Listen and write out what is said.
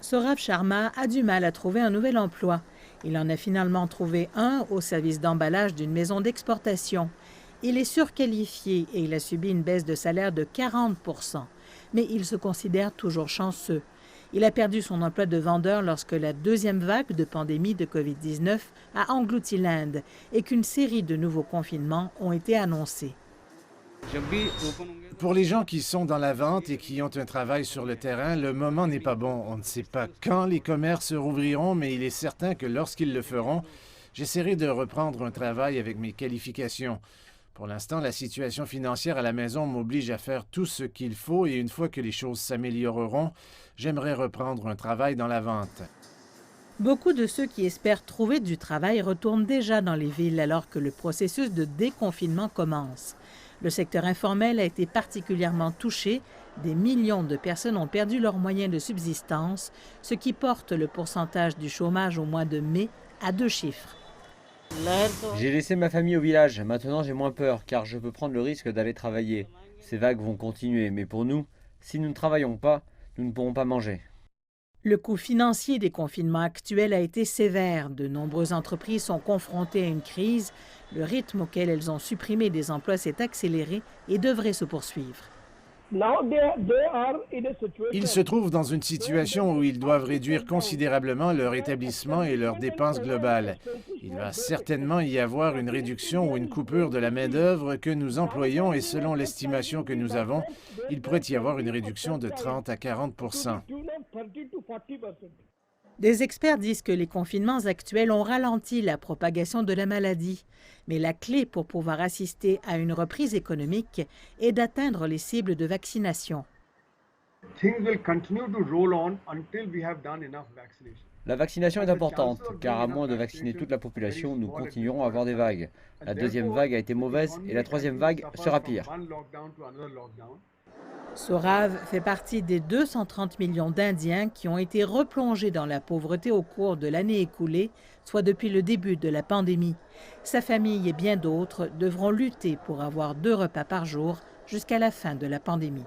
Saurav Sharma a du mal à trouver un nouvel emploi. Il en a finalement trouvé un au service d'emballage d'une maison d'exportation. Il est surqualifié et il a subi une baisse de salaire de 40 %. Mais il se considère toujours chanceux. Il a perdu son emploi de vendeur lorsque la deuxième vague de pandémie de COVID-19 a englouti l'Inde et qu'une série de nouveaux confinements ont été annoncés. Pour les gens qui sont dans la vente et qui ont un travail sur le terrain, le moment n'est pas bon. On ne sait pas quand les commerces rouvriront, mais il est certain que lorsqu'ils le feront, j'essaierai de reprendre un travail avec mes qualifications. Pour l'instant, la situation financière à la maison m'oblige à faire tout ce qu'il faut et une fois que les choses s'amélioreront, j'aimerais reprendre un travail dans la vente. Beaucoup de ceux qui espèrent trouver du travail retournent déjà dans les villes alors que le processus de déconfinement commence. Le secteur informel a été particulièrement touché. Des millions de personnes ont perdu leurs moyens de subsistance, ce qui porte le pourcentage du chômage au mois de mai à 2 chiffres. J'ai laissé ma famille au village, maintenant j'ai moins peur car je peux prendre le risque d'aller travailler. Ces vagues vont continuer, mais pour nous, si nous ne travaillons pas, nous ne pourrons pas manger. Le coût financier des confinements actuels a été sévère. De nombreuses entreprises sont confrontées à une crise. Le rythme auquel elles ont supprimé des emplois s'est accéléré et devrait se poursuivre. Ils se trouvent dans une situation où ils doivent réduire considérablement leur établissement et leurs dépenses globales. Il va certainement y avoir une réduction ou une coupure de la main-d'œuvre que nous employons et selon l'estimation que nous avons, il pourrait y avoir une réduction de 30 à 40 %. Des experts disent que les confinements actuels ont ralenti la propagation de la maladie. Mais la clé pour pouvoir assister à une reprise économique est d'atteindre les cibles de vaccination. La vaccination est importante, car à moins de vacciner toute la population, nous continuerons à avoir des vagues. La deuxième vague a été mauvaise et la troisième vague sera pire. Saurav fait partie des 230 millions d'Indiens qui ont été replongés dans la pauvreté au cours de l'année écoulée, soit depuis le début de la pandémie. Sa famille et bien d'autres devront lutter pour avoir 2 repas par jour jusqu'à la fin de la pandémie.